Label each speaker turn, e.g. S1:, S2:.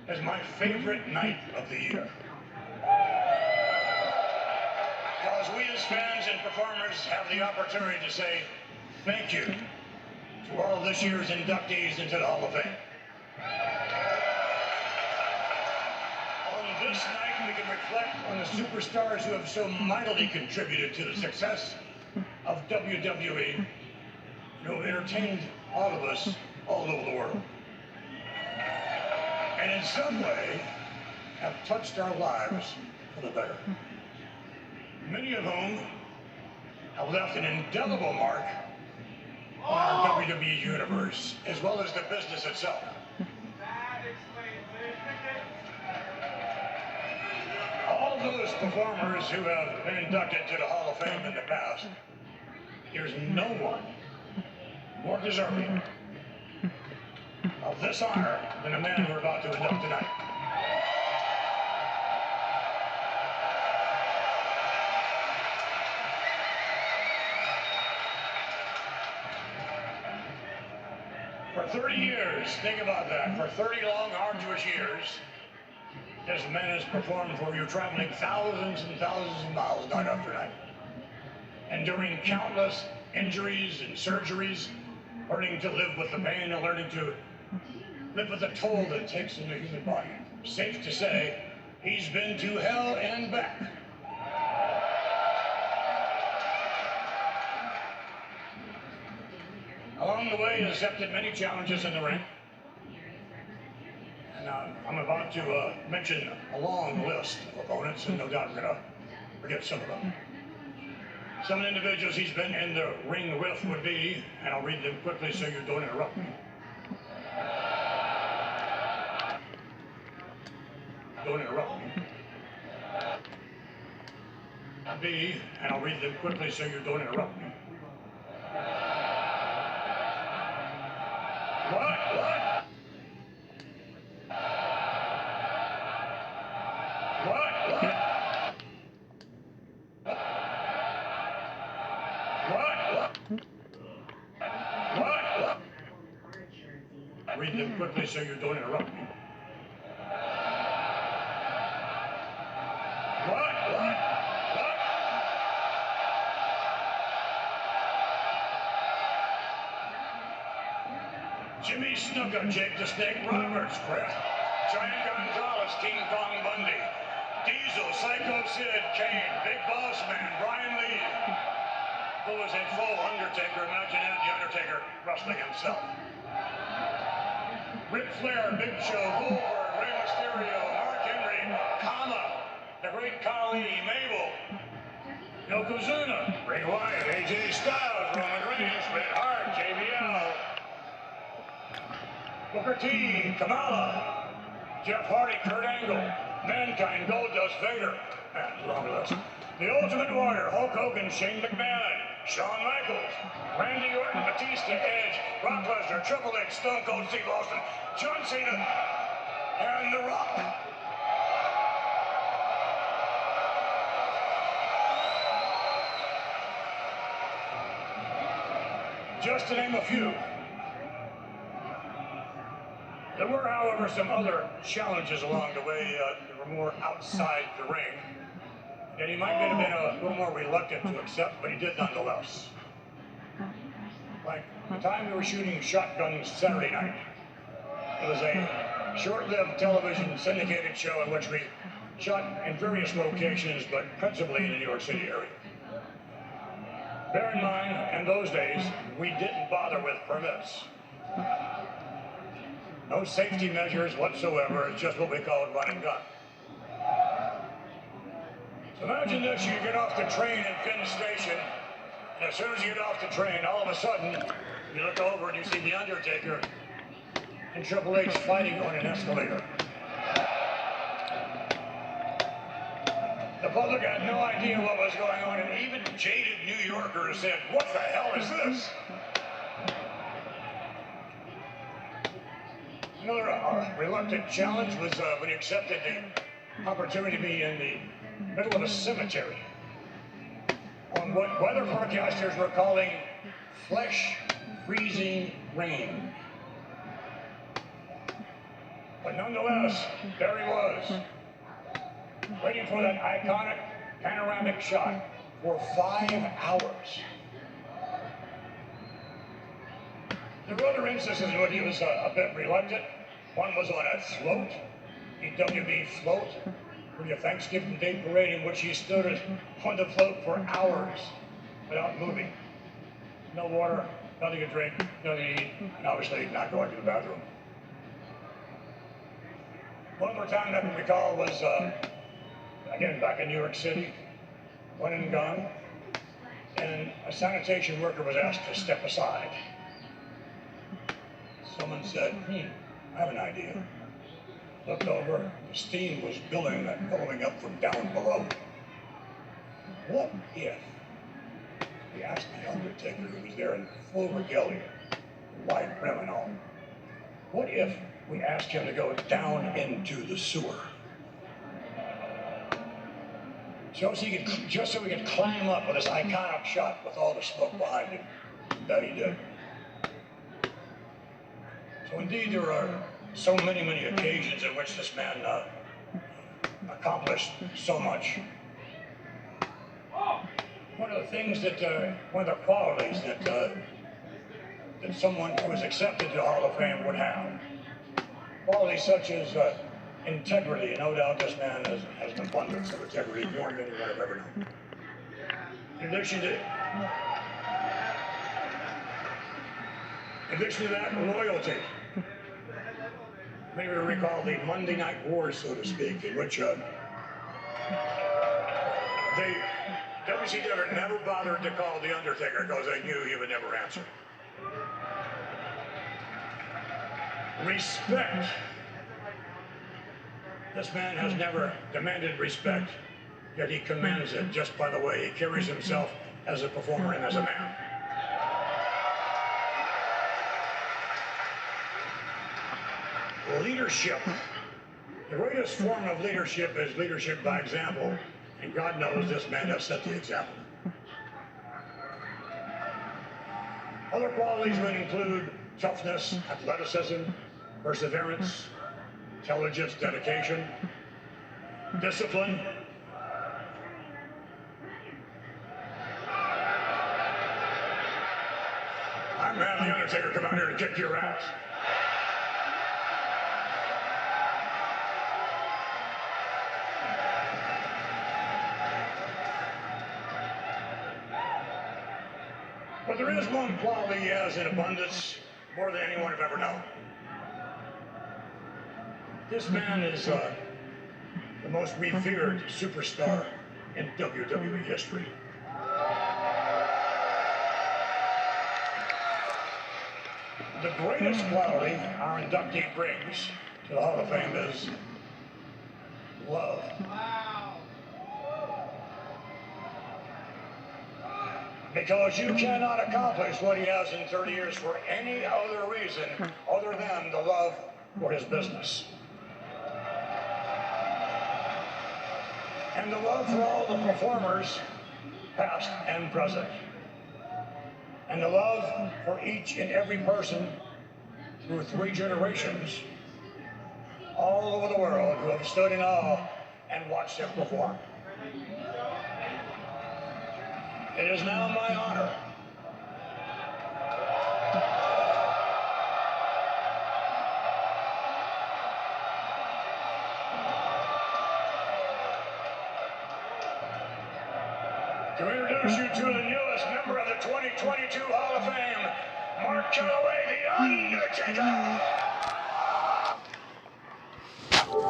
S1: as my favorite night of the year. Because we as fans and performers have the opportunity to say thank you to all of this year's inductees into the Hall of Fame. On this night, we can reflect on the superstars who have so mightily contributed to the success of WWE and who have entertained all of us all over the world. And in some way, have touched our lives for the better. Many of whom have left an indelible mark on our WWE universe, as well as the business itself. All those performers who have been inducted to the Hall of Fame in the past, there's no one more deserving of this honor than the man we're about to induct tonight. For 30 years, think about that, for 30 long, arduous years, this man has performed for you, traveling thousands and thousands of miles night after night, enduring countless injuries and surgeries, learning to live with the pain and learning to live with the toll that it takes on the human body. Safe to say, he's been to hell and back. Along the way, he has accepted many challenges in the ring. And I'm about to mention a long list of opponents, and no doubt I'm going to forget some of them. Some of the individuals he's been in the ring with would be, and I'll read them quickly so you don't interrupt me. Don't interrupt me. B, and I'll read them quickly so you don't interrupt me. What? Read them quickly so you don't interrupt me. Jimmy Snuka, Jake the Snake Roberts, Chris, Giant Gonzalez, King Kong Bundy, Diesel, Psycho Sid, Kane, Big Boss Man, Brian Lee, who was a full Undertaker. Imagine that, the Undertaker wrestling himself. Ric Flair, Big Show, Goldberg, Rey Mysterio, Mark Henry, Kama, the Great Khali, Mabel, Yokozuna, Bray Wyatt, AJ Styles, Roman Reigns, Bret Hart, JBL, Booker T, Kamala, Jeff Hardy, Kurt Angle, Mankind, Goldust, Vader, and long list. The Ultimate Warrior, Hulk Hogan, Shane McMahon, Shawn Michaels, Randy Orton, Batista, Edge, Brock Lesnar, Triple H, Stone Cold Steve Austin, John Cena, and The Rock. Just to name a few. There were, however, some other challenges along the way that were more outside the ring, and he might have been a little more reluctant to accept, but he did nonetheless. Like the time we were shooting Shotgun Saturday Night, it was a short-lived television syndicated show in which we shot in various locations, but principally in the New York City area. Bear in mind, in those days, we didn't bother with permits. No safety measures whatsoever, it's just what we call run and gun. So imagine this, you get off the train in Penn Station, and as soon as you get off the train, all of a sudden, you look over and you see The Undertaker and Triple H fighting on an escalator. The public had no idea what was going on, and even jaded New Yorkers said, "What the hell is this?" Another reluctant challenge was when he accepted the opportunity to be in the middle of a cemetery on what weather forecasters were calling flesh freezing rain. But nonetheless, there he was, waiting for that iconic panoramic shot for 5 hours. There were other instances in which he was a bit reluctant. One was on a float, the WB float, for the Thanksgiving Day parade, in which he stood on the float for hours without moving. No water, nothing to drink, nothing to eat, and obviously not going to the bathroom. One more time I can recall was, again, back in New York City, one and gone, and a sanitation worker was asked to step aside. Someone said, I have an idea. Looked over, the steam was billowing up from down below. What if we asked the undertaker, who was there in full regalia, wide brim and all, what if we asked him to go down into the sewer? Just so we could climb up with this iconic shot with all the smoke behind him. That he did. So indeed, there are so many, many occasions in which this man accomplished so much. One of the things that, one of the qualities that someone who is accepted to the Hall of Fame would have, qualities such as integrity. No doubt this man has an abundance of integrity, more than anyone I've ever known. In addition to that, loyalty. Maybe recall the Monday Night Wars, so to speak, in which WCW never bothered to call The Undertaker because they knew he would never answer. Respect. This man has never demanded respect, yet he commands it just by the way he carries himself as a performer and as a man. Leadership. The greatest form of leadership is leadership by example, and God knows this man has set the example. Other qualities would include toughness, athleticism, perseverance, intelligence, dedication, discipline. I'm having The Undertaker come out here and kick your ass. But there is one quality he has in abundance, more than anyone I've ever known. This man is the most revered superstar in WWE history. The greatest quality our inductee brings to the Hall of Fame is love. Because you cannot accomplish what he has in 30 years for any other reason other than the love for his business. And the love for all the performers, past and present. And the love for each and every person through 3 generations all over the world who have stood in awe and watched him perform. It is now my honor to introduce you to the newest member of the 2022 Hall of Fame, Mark Calaway, The Undertaker.